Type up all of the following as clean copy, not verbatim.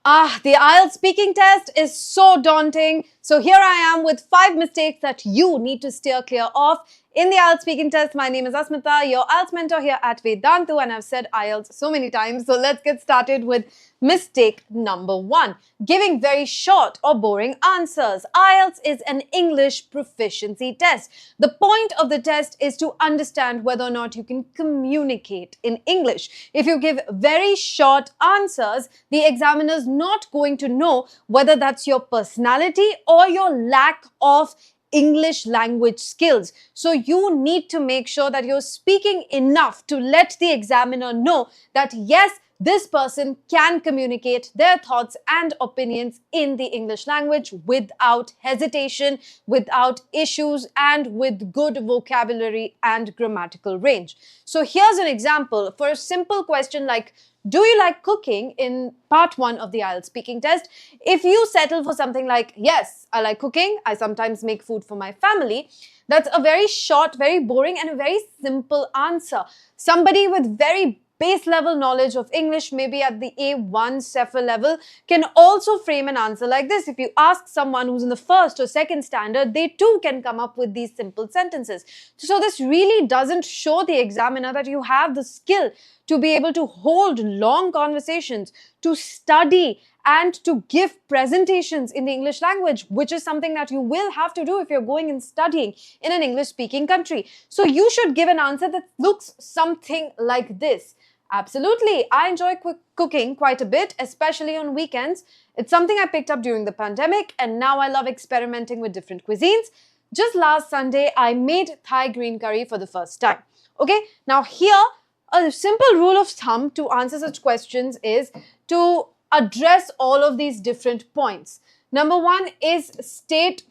The IELTS speaking test is so daunting. So here I am with 5 mistakes that you need to steer clear of. In the IELTS speaking test, my name is Asmita, your IELTS mentor here at Vedantu, and I've said IELTS so many times. So let's get started with mistake number 1. Giving very short or boring answers. IELTS is an English proficiency test. The point of the test is to understand whether or not you can communicate in English. If you give very short answers, the examiner is not going to know whether that's your personality or your lack of English language skills. So you need to make sure that you're speaking enough to let the examiner know that yes, this person can communicate their thoughts and opinions in the English language without hesitation, without issues, and with good vocabulary and grammatical range. So here's an example for a simple question like, do you like cooking in part 1 of the IELTS speaking test? If you settle for something like, yes, I like cooking, I sometimes make food for my family, that's a very short, very boring, and a very simple answer. Somebody with very base level knowledge of English, maybe at the A1 CEFA level, can also frame an answer like this. If you ask someone who's in the first or second standard, they too can come up with these simple sentences. So this really doesn't show the examiner that you have the skill to be able to hold long conversations, to study, and to give presentations in the English language, which is something that you will have to do if you're going and studying in an English-speaking country. So you should give an answer that looks something like this. Absolutely, I enjoy cooking quite a bit, especially on weekends. It's something I picked up during the pandemic, and now I love experimenting with different cuisines. Just last Sunday, I made Thai green curry for the first time. Okay, now here, a simple rule of thumb to answer such questions is to address all of these different points. Number 1 is state,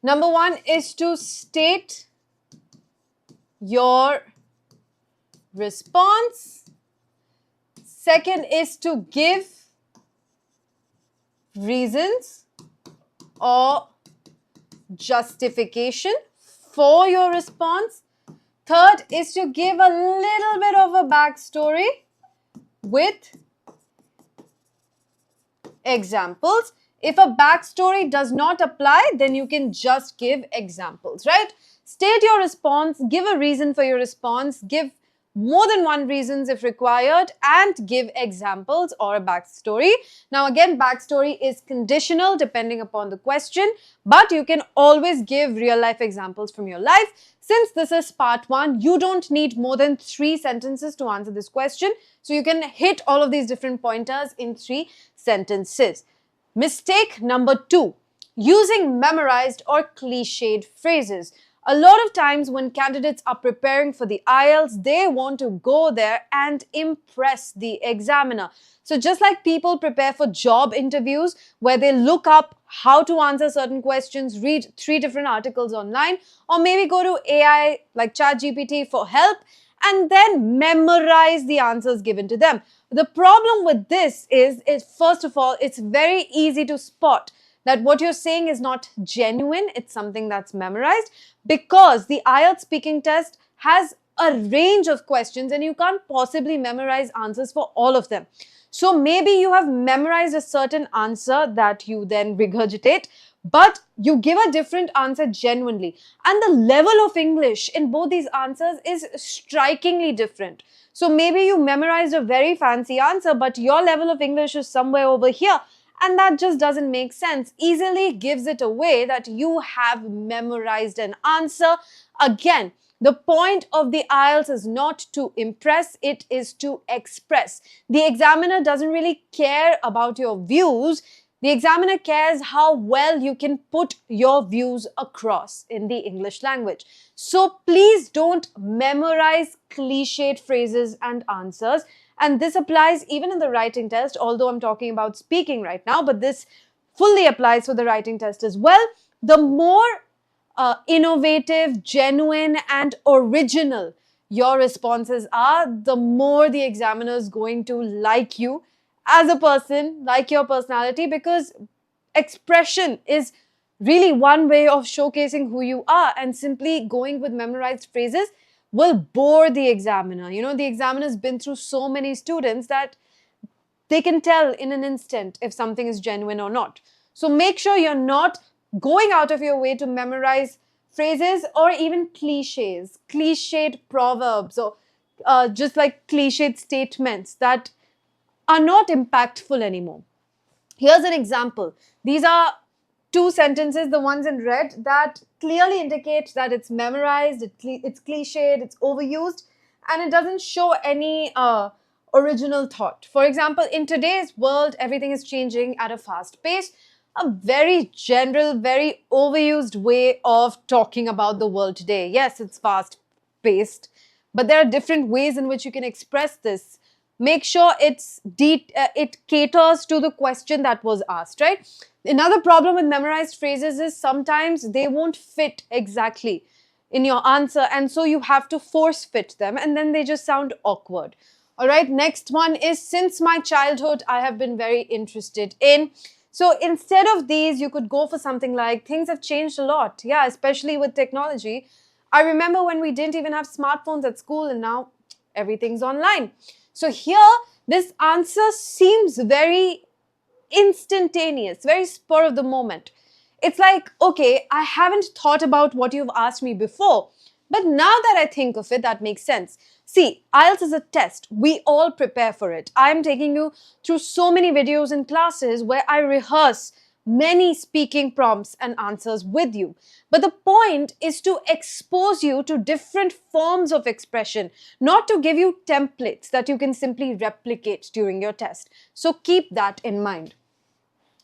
Number 1 is to state your response. Second is to give reasons or justification for your response. Third is to give a little bit of a backstory with examples. If a backstory does not apply, then you can just give examples, right? State your response, give a reason for your response, give more than one reasons if required, and give examples or a backstory. Now again, backstory is conditional depending upon the question, but you can always give real life examples from your life. Since this is part 1, you don't need more than 3 sentences to answer this question. So you can hit all of these different pointers in 3 sentences. Mistake number 2, using memorized or cliched phrases. A lot of times when candidates are preparing for the IELTS, they want to go there and impress the examiner. So just like people prepare for job interviews where they look up how to answer certain questions, read 3 different articles online, or maybe go to AI like ChatGPT for help and then memorize the answers given to them. The problem with this is first of all, it's very easy to spot that what you're saying is not genuine, it's something that's memorized, because the IELTS speaking test has a range of questions and you can't possibly memorize answers for all of them. So maybe you have memorized a certain answer that you then regurgitate, but you give a different answer genuinely. And the level of English in both these answers is strikingly different. So maybe you memorized a very fancy answer, but your level of English is somewhere over here. And that just doesn't make sense. Easily gives it away that you have memorized an answer. Again, the point of the IELTS is not to impress, it is to express. The examiner doesn't really care about your views. The examiner cares how well you can put your views across in the English language. So please don't memorize cliched phrases and answers. And this applies even in the writing test, although I'm talking about speaking right now, but this fully applies for the writing test as well. The more innovative, genuine, and original your responses are, the more the examiner is going to like you as a person, like your personality, because expression is really one way of showcasing who you are, and simply going with memorized phrases will bore the examiner. You know, the examiner's been through so many students that they can tell in an instant if something is genuine or not. So make sure you're not going out of your way to memorize phrases or even cliches, cliched proverbs, or just like cliched statements that are not impactful anymore. Here's an example. These are two sentences, the ones in red, that clearly indicate that it's memorized, it's cliched, it's overused, and it doesn't show any original thought. For example, in today's world, everything is changing at a fast pace. A very general, very overused way of talking about the world today. Yes, it's fast paced, but there are different ways in which you can express this. Make sure it caters to the question that was asked, right? Another problem with memorized phrases is sometimes they won't fit exactly in your answer, and so you have to force fit them, and then they just sound awkward. All right, next one is, since my childhood, I have been very interested in. So instead of these, you could go for something like, things have changed a lot. Yeah, especially with technology. I remember when we didn't even have smartphones at school, and now everything's online. So here, this answer seems very instantaneous, very spur of the moment. It's like, okay, I haven't thought about what you've asked me before, but now that I think of it, that makes sense. See, IELTS is a test. We all prepare for it. I'm taking you through so many videos and classes where I rehearse many speaking prompts and answers with you. But the point is to expose you to different forms of expression, not to give you templates that you can simply replicate during your test. So keep that in mind.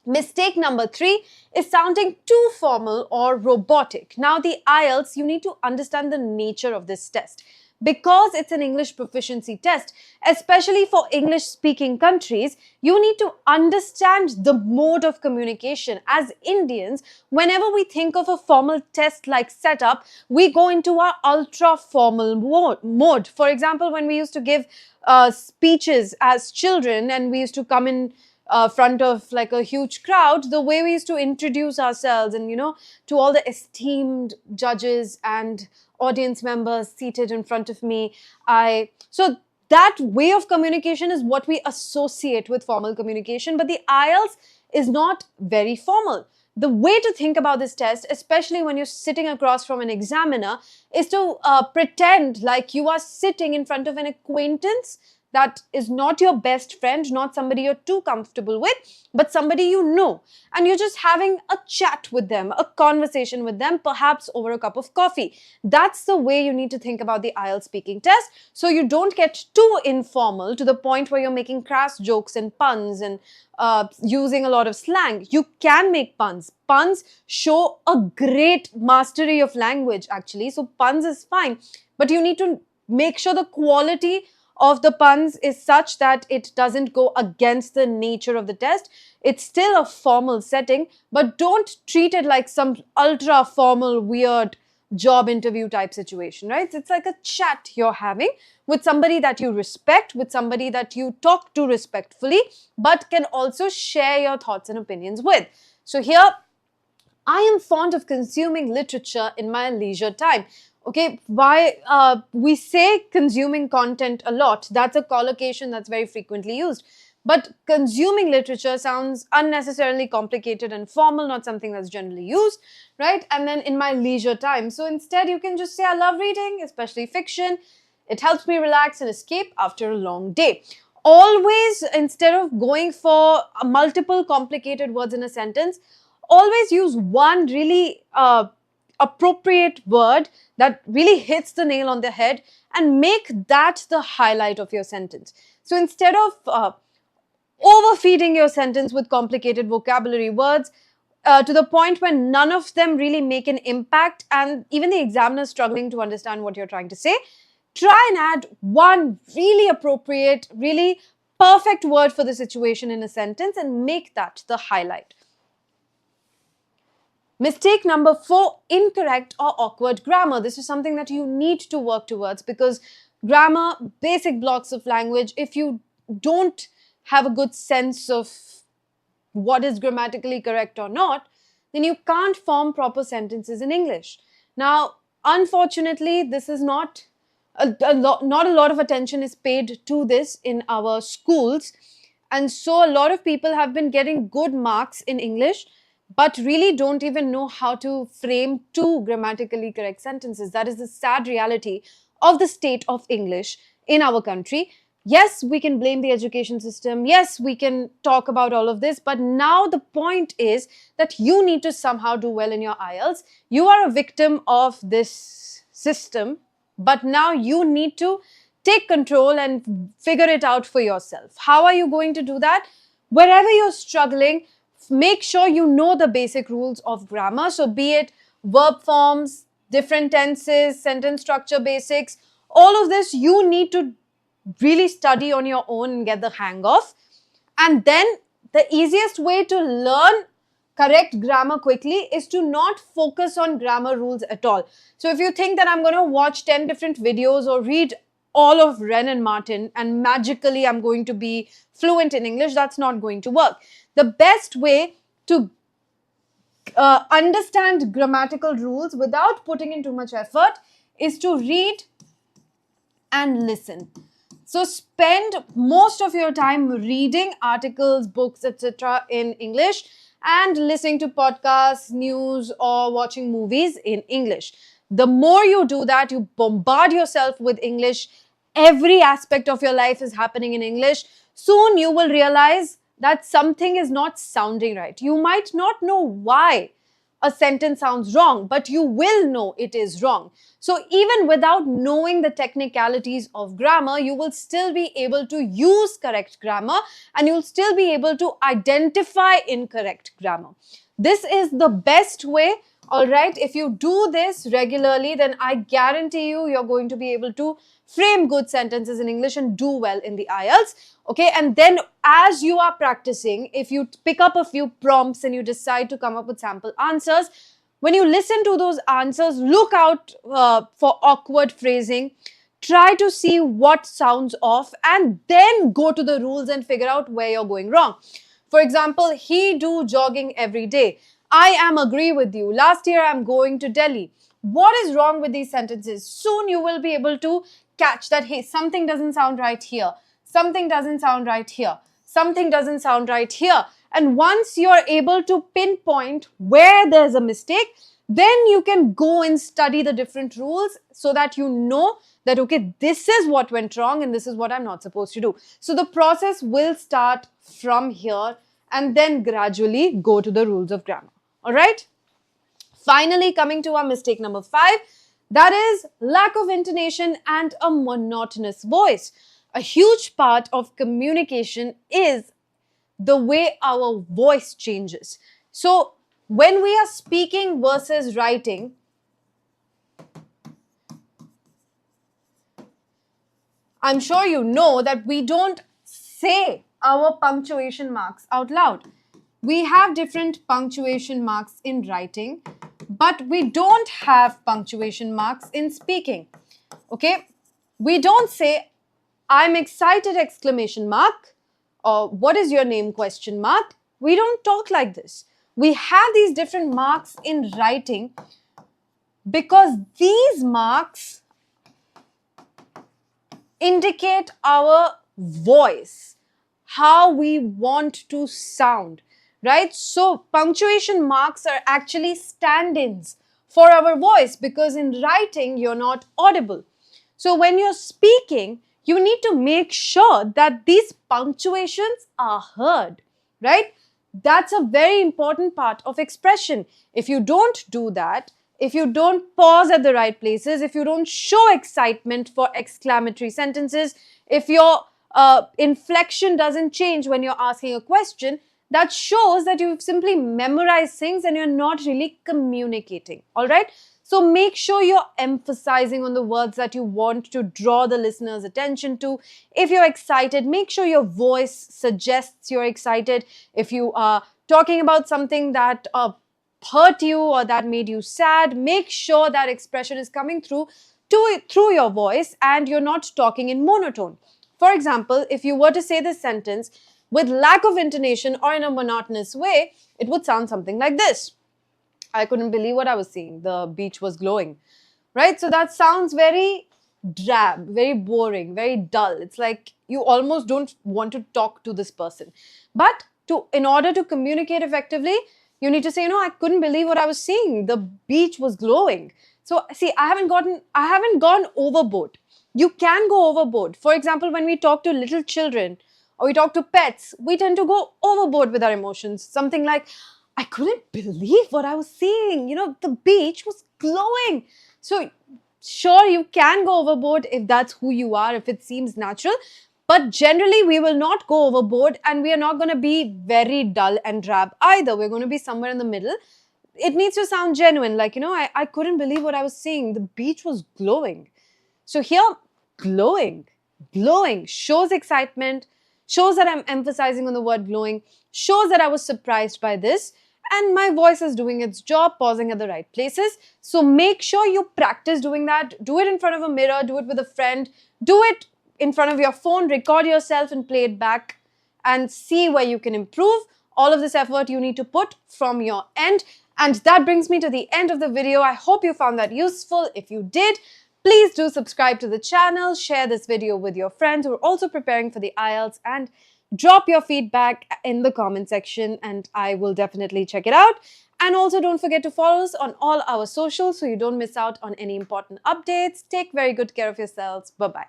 Mistake number 3 is sounding too formal or robotic. Now, the IELTS, you need to understand the nature of this test. Because it's an English proficiency test, especially for English-speaking countries, you need to understand the mode of communication. As Indians, whenever we think of a formal test-like setup, we go into our ultra-formal mode. For example, when we used to give speeches as children and we used to come in front of like a huge crowd, the way we used to introduce ourselves and, you know, to all the esteemed judges and audience members seated in front of me, so that way of communication is what we associate with formal communication, but the IELTS is not very formal. The way to think about this test, especially when you're sitting across from an examiner, is to pretend like you are sitting in front of an acquaintance that is not your best friend, not somebody you're too comfortable with, but somebody you know. And you're just having a chat with them, a conversation with them, perhaps over a cup of coffee. That's the way you need to think about the IELTS speaking test, so you don't get too informal to the point where you're making crass jokes and puns and using a lot of slang. You can make puns. Puns show a great mastery of language, actually. So puns is fine, but you need to make sure the quality of the puns is such that it doesn't go against the nature of the test. It's still a formal setting, but don't treat it like some ultra formal, weird job interview type situation, right? It's like a chat you're having with somebody that you respect, with somebody that you talk to respectfully, but can also share your thoughts and opinions with. So here, I am fond of consuming literature in my leisure time. Okay, why we say consuming content a lot. That's a collocation that's very frequently used. But consuming literature sounds unnecessarily complicated and formal, not something that's generally used, right? And then in my leisure time. So instead, you can just say, I love reading, especially fiction. It helps me relax and escape after a long day. Always, instead of going for multiple complicated words in a sentence, always use one really appropriate word that really hits the nail on the head and make that the highlight of your sentence. So instead of overfeeding your sentence with complicated vocabulary words to the point where none of them really make an impact and even the examiner is struggling to understand what you're trying to say, try and add one really appropriate, really perfect word for the situation in a sentence and make that the highlight. Mistake number 4, incorrect or awkward grammar. This is something that you need to work towards because grammar, basic blocks of language, if you don't have a good sense of what is grammatically correct or not, then you can't form proper sentences in English. Now, unfortunately, this is not not a lot of attention is paid to this in our schools. And so a lot of people have been getting good marks in English, but really don't even know how to frame two grammatically correct sentences. That is the sad reality of the state of English in our country. Yes, we can blame the education system. Yes, we can talk about all of this. But now the point is that you need to somehow do well in your IELTS. You are a victim of this system, but now you need to take control and figure it out for yourself. How are you going to do that? Wherever you're struggling, make sure you know the basic rules of grammar. So be it verb forms, different tenses, sentence structure basics, all of this you need to really study on your own and get the hang of. And then the easiest way to learn correct grammar quickly is to not focus on grammar rules at all. So if you think that I'm going to watch 10 different videos or read all of Wren and Martin and magically I'm going to be fluent in English, that's not going to work. The best way to understand grammatical rules without putting in too much effort is to read and listen. So spend most of your time reading articles, books, etc. in English and listening to podcasts, news, or watching movies in English. The more you do that, you bombard yourself with English. Every aspect of your life is happening in English. Soon you will realize that something is not sounding right. You might not know why a sentence sounds wrong, but you will know it is wrong. So even without knowing the technicalities of grammar, you will still be able to use correct grammar and you'll still be able to identify incorrect grammar. This is the best way. All right, if you do this regularly, then I guarantee you, you're going to be able to frame good sentences in English and do well in the IELTS. Okay, and then as you are practicing, if you pick up a few prompts and you decide to come up with sample answers, when you listen to those answers, look out for awkward phrasing. Try to see what sounds off and then go to the rules and figure out where you're going wrong. For example, he do jogging every day. I am agree with you. Last year I'm going to Delhi. What is wrong with these sentences? Soon you will be able to catch that, hey, something doesn't sound right here. Something doesn't sound right here. Something doesn't sound right here. And once you're able to pinpoint where there's a mistake, then you can go and study the different rules so that you know that, okay, this is what went wrong and this is what I'm not supposed to do. So the process will start from here and then gradually go to the rules of grammar. All right. Finally, coming to our mistake number 5, that is lack of intonation and a monotonous voice. A huge part of communication is the way our voice changes. So when we are speaking versus writing, I'm sure you know that we don't say our punctuation marks out loud. We have different punctuation marks in writing, but we don't have punctuation marks in speaking. Okay? We don't say, I'm excited, exclamation mark, or what is your name, question mark. We don't talk like this. We have these different marks in writing because these marks indicate our voice, how we want to sound, right? So punctuation marks are actually stand-ins for our voice because in writing, you're not audible. So when you're speaking, you need to make sure that these punctuations are heard, right? That's a very important part of expression. If you don't do that, if you don't pause at the right places, if you don't show excitement for exclamatory sentences, if your inflection doesn't change when you're asking a question, that shows that you've simply memorized things and you're not really communicating, all right? So make sure you're emphasizing on the words that you want to draw the listener's attention to. If you're excited, make sure your voice suggests you're excited. If you are talking about something that hurt you or that made you sad, make sure that expression is coming through your voice and you're not talking in monotone. For example, if you were to say this sentence with lack of intonation or in a monotonous way, it would sound something like this. I couldn't believe what I was seeing. The beach was glowing, right? So that sounds very drab, very boring, very dull. It's like you almost don't want to talk to this person. But in order to communicate effectively, you need to say, I couldn't believe what I was seeing. The beach was glowing. So see, I haven't gone overboard. You can go overboard. For example, when we talk to little children or we talk to pets, we tend to go overboard with our emotions. Something like, I couldn't believe what I was seeing. The beach was glowing. So sure, you can go overboard if that's who you are, if it seems natural. But generally, we will not go overboard, and we are not going to be very dull and drab either. We're going to be somewhere in the middle. It needs to sound genuine. Like, I couldn't believe what I was seeing. The beach was glowing. So here, glowing shows excitement, shows that I'm emphasizing on the word glowing, shows that I was surprised by this, and my voice is doing its job, pausing at the right places. So make sure you practice doing that. Do it in front of a mirror, do it with a friend, do it in front of your phone, record yourself and play it back and see where you can improve. All of this effort you need to put from your end. And that brings me to the end of the video. I hope you found that useful. If you did, please do subscribe to the channel, share this video with your friends who are also preparing for the IELTS, and drop your feedback in the comment section and I will definitely check it out. And also don't forget to follow us on all our socials so you don't miss out on any important updates. Take very good care of yourselves. Bye-bye.